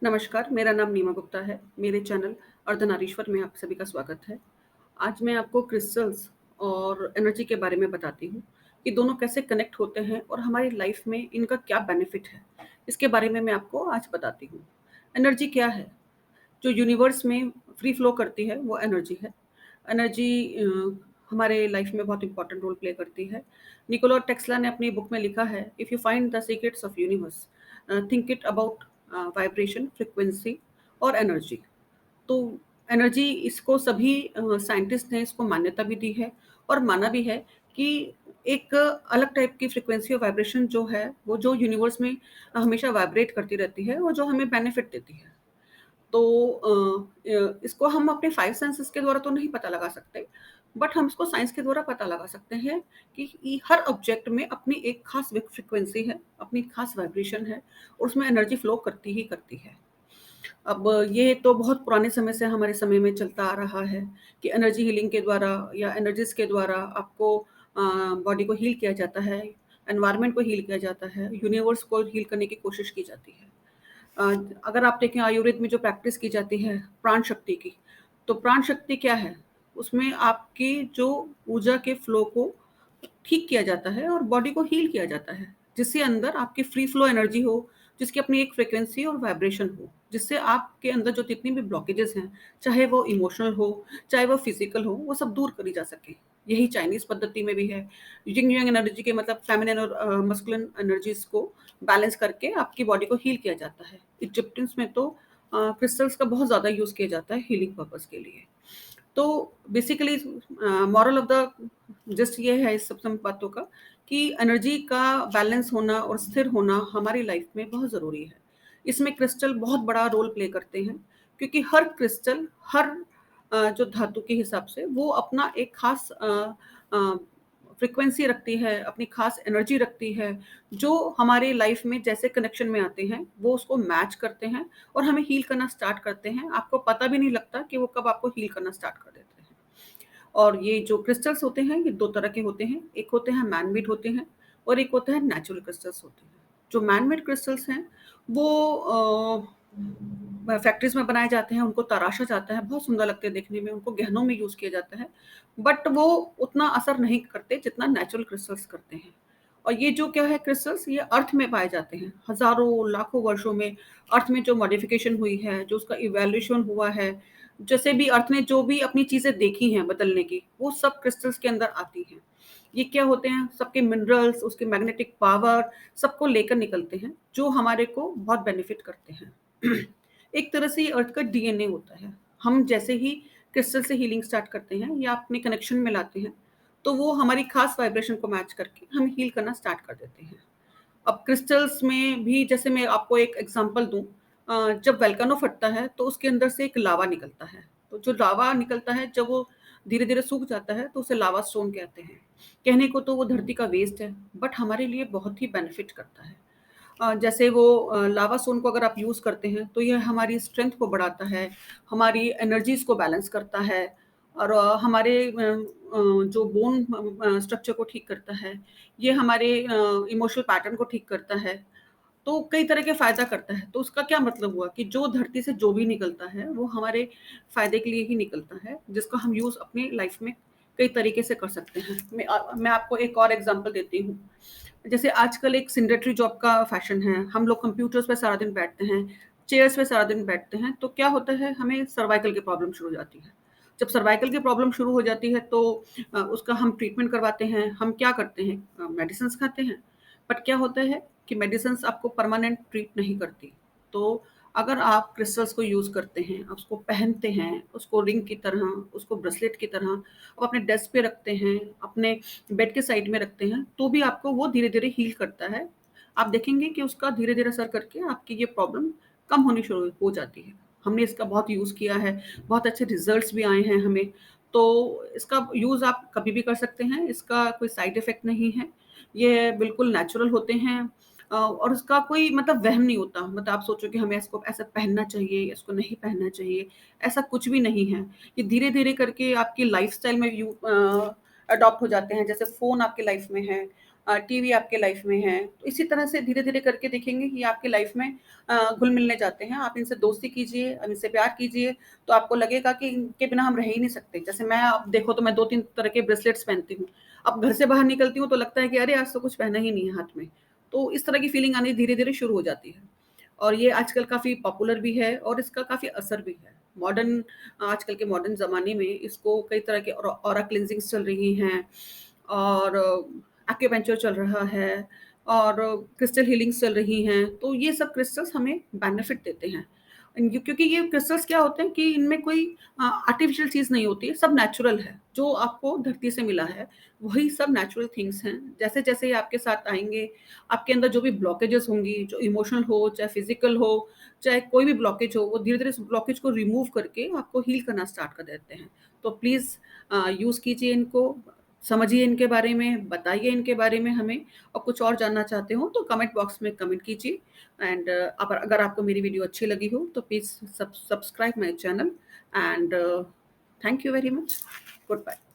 नमस्कार, मेरा नाम नीमा गुप्ता है। मेरे चैनल अर्धनारीश्वर में आप सभी का स्वागत है। आज मैं आपको क्रिस्टल्स और एनर्जी के बारे में बताती हूँ कि दोनों कैसे कनेक्ट होते हैं और हमारी लाइफ में इनका क्या बेनिफिट है। इसके बारे में मैं आपको आज बताती हूँ। एनर्जी क्या है? जो यूनिवर्स में फ्री फ्लो करती है वो एनर्जी है। एनर्जी हमारे लाइफ में बहुत इंपॉर्टेंट रोल प्ले करती है। निकोला टेस्ला ने अपनी बुक में लिखा है, if you find the secrets of universe think it about vibration, frequency और एनर्जी। तो एनर्जी इसको सभी साइंटिस्ट ने इसको मान्यता भी दी है और माना भी है कि एक अलग टाइप की फ्रीक्वेंसी और वाइब्रेशन जो है, वो जो यूनिवर्स में हमेशा वाइब्रेट करती रहती है और जो हमें बेनिफिट देती है। तो इसको हम अपने 5 सेंसेस के द्वारा तो नहीं पता लगा सकते, बट हम इसको साइंस के द्वारा पता लगा सकते हैं कि हर ऑब्जेक्ट में अपनी एक खास फ्रीक्वेंसी है, अपनी खास वाइब्रेशन है और उसमें एनर्जी फ्लो करती ही करती है। अब ये तो बहुत पुराने समय से हमारे समय में चलता आ रहा है कि एनर्जी हीलिंग के द्वारा या एनर्जीज़ के द्वारा आपको बॉडी को हील किया जाता है, एनवायरनमेंट को हील किया जाता है, यूनिवर्स को हील करने की कोशिश की जाती है। अ, अगर आप देखें आयुर्वेद में जो प्रैक्टिस की जाती है प्राण शक्ति की, तो प्राण शक्ति क्या है? उसमें आपकी जो ऊर्जा के फ्लो को ठीक किया जाता है और बॉडी को हील किया जाता है, जिससे अंदर आपकी फ्री फ्लो एनर्जी हो, जिसकी अपनी एक फ्रीक्वेंसी और वाइब्रेशन हो, जिससे आपके अंदर जो जितनी भी ब्लॉकेजेस हैं, चाहे वो इमोशनल हो, चाहे वो फिज़िकल हो, वो सब दूर करी जा सके। यही चाइनीज़ पद्धति में भी है। यिंग yang एनर्जी के मतलब फेमिनिन और मस्कुलिन एनर्जीज़ को बैलेंस करके आपकी बॉडी को हील किया जाता है। इजिप्टियंस में तो क्रिस्टल्स का बहुत ज़्यादा यूज़ किया जाता है हीलिंग पर्पज़ के लिए। तो basically moral of the gist ये है इस सब बातों का कि एनर्जी का बैलेंस होना और स्थिर होना हमारी लाइफ में बहुत ज़रूरी है। इसमें क्रिस्टल बहुत बड़ा रोल प्ले करते हैं क्योंकि हर क्रिस्टल हर जो धातु के हिसाब से वो अपना एक खास फ्रीक्वेंसी रखती है, अपनी खास एनर्जी रखती है, जो हमारे लाइफ में जैसे कनेक्शन में आते हैं, वो उसको मैच करते हैं और हमें हील करना स्टार्ट करते हैं। आपको पता भी नहीं लगता कि वो कब आपको हील करना स्टार्ट कर देते हैं। और ये जो क्रिस्टल्स होते हैं, ये 2 तरह के होते हैं। एक होते हैं मैन मेड होते हैं और एक होता है नेचुरल क्रिस्टल्स होते हैं। जो मैन मेड क्रिस्टल्स हैं, वो फैक्ट्रीज़ में बनाए जाते हैं, उनको तराशा जाता है, बहुत सुंदर लगते हैं देखने में, उनको गहनों में यूज़ किया जाता है। बट वो उतना असर नहीं करते जितना नेचुरल क्रिस्टल्स करते हैं। और ये जो क्या है क्रिस्टल्स, ये अर्थ में पाए जाते हैं। हज़ारों, लाखों वर्षों में अर्थ में जो मॉडिफ़िकेशन हुई है, जो उसका इवैल्यूएशन हुआ है, जैसे भी अर्थ ने जो भी अपनी चीज़ें देखी हैं बदलने की, वो सब क्रिस्टल्स के अंदर आती हैं। ये क्या होते हैं, सबके मिनरल्स, उसकी मैग्नेटिक पावर सबको लेकर निकलते हैं, जो हमारे को बहुत बेनिफिट करते हैं। एक तरह से ये अर्थ का डीएनए होता है। हम जैसे ही क्रिस्टल से हीलिंग स्टार्ट करते हैं या अपने कनेक्शन में लाते हैं, तो वो हमारी खास वाइब्रेशन को मैच करके हम हील करना स्टार्ट कर देते हैं। अब क्रिस्टल्स में भी जैसे मैं आपको एक एग्ज़ाम्पल दूँ, जब वोल्केनो फटता है तो उसके अंदर से एक लावा निकलता है। तो जो लावा निकलता है जब वो धीरे-धीरे सूख जाता है तो उसे लावा स्टोन कहते हैं। कहने को तो वो धरती का वेस्ट है, बट हमारे लिए बहुत ही बेनिफिट करता है। जैसे वो लावा स्टोन को अगर आप यूज़ करते हैं तो ये हमारी स्ट्रेंथ को बढ़ाता है, हमारी एनर्जीज़ को बैलेंस करता है और हमारे जो बोन स्ट्रक्चर को ठीक करता है, ये हमारे इमोशनल पैटर्न को ठीक करता है। तो कई तरह के फ़ायदा करता है। तो उसका क्या मतलब हुआ कि जो धरती से जो भी निकलता है, वो हमारे फ़ायदे के लिए ही निकलता है, जिसका हम यूज़ अपनी लाइफ़ में कई तरीके से कर सकते हैं। मैं आपको एक और एग्ज़ाम्पल देती हूँ। जैसे आजकल एक सेडेंटरी जॉब का फ़ैशन है। हम लोग कंप्यूटर्स पे सारा दिन बैठते हैं, चेयर्स पे सारा दिन बैठते हैं, तो क्या होता है, हमें सर्वाइकल की प्रॉब्लम शुरू हो जाती है। जब सर्वाइकल की प्रॉब्लम शुरू हो जाती है, तो उसका हम ट्रीटमेंट करवाते हैं। हम क्या करते हैं, मेडिसिन्स खाते हैं। बट क्या होता है कि मेडिसिन्स आपको परमानेंट ट्रीट नहीं करती। तो अगर आप क्रिस्टल्स को यूज़ करते हैं, आप उसको पहनते हैं, उसको रिंग की तरह, उसको ब्रेसलेट की तरह, आप अपने डेस्क पे रखते हैं, अपने बेड के साइड में रखते हैं, तो भी आपको वो धीरे-धीरे हील करता है। आप देखेंगे कि उसका धीरे-धीरे असर करके आपकी ये प्रॉब्लम कम होनी शुरू हो जाती है। हमने इसका बहुत यूज़ किया है, बहुत अच्छे रिज़ल्ट्स भी आए हैं हमें। तो इसका यूज़ आप कभी भी कर सकते हैं, इसका कोई साइड इफ़ेक्ट नहीं है। ये बिल्कुल नेचुरल होते हैं और उसका कोई मतलब वहम नहीं होता। मतलब आप सोचो कि हमें इसको ऐसा पहनना चाहिए, इसको नहीं पहनना चाहिए, ऐसा कुछ भी नहीं है। ये धीरे-धीरे करके आपकी लाइफ़स्टाइल में अडॉप्ट हो जाते हैं। जैसे फ़ोन आपकी लाइफ़ में है, टीवी आपके लाइफ में है। तो इसी तरह से धीरे-धीरे करके देखेंगे कि आपके लाइफ में घुल-मिलने जाते हैं। आप इनसे दोस्ती कीजिए, अब इनसे प्यार कीजिए, तो आपको लगेगा कि इनके बिना हम रह ही नहीं सकते। जैसे मैं, आप देखो तो मैं 2-3 तरह के ब्रेसलेट्स पहनती हूँ। अब घर से बाहर निकलती हूँ तो लगता है कि अरे! आज तो कुछ पहना ही नहीं है हाथ में। तो इस तरह की फीलिंग आनी धीरे-धीरे शुरू हो जाती है। और ये आजकल काफ़ी पॉपुलर भी है और इसका काफ़ी असर भी है। मॉडर्न आजकल के मॉडर्न ज़माने में इसको कई तरह के ऑरा क्लींजिंग्स चल रही हैं और एक्यूपेंचर चल रहा है और क्रिस्टल हीलिंग्स चल रही हैं। तो ये सब क्रिस्टल्स हमें बेनिफिट देते हैं। क्योंकि ये क्रिस्टल्स क्या होते हैं कि इनमें कोई आर्टिफिशियल चीज़ नहीं होती है, सब नेचुरल है। जो आपको धरती से मिला है, वही सब नेचुरल थिंग्स हैं। जैसे-जैसे ये आपके साथ आएँगे, आपके अंदर जो भी ब्लॉकेजेस होंगी, जो इमोशनल हो, चाहे फिज़िकल हो, चाहे कोई भी ब्लॉकेज हो, वो धीरे-धीरे उस ब्लॉकेज को रिमूव करके आपको हील करना स्टार्ट कर देते हैं। तो प्लीज़ यूज़ कीजिए इनको, समझिए इनके बारे में, बताइए इनके बारे में हमें, और कुछ और जानना चाहते हो तो कमेंट बॉक्स में कमेंट कीजिए। एंड अगर आपको मेरी वीडियो अच्छी लगी हो तो please subscribe my channel and thank you very much. Good bye.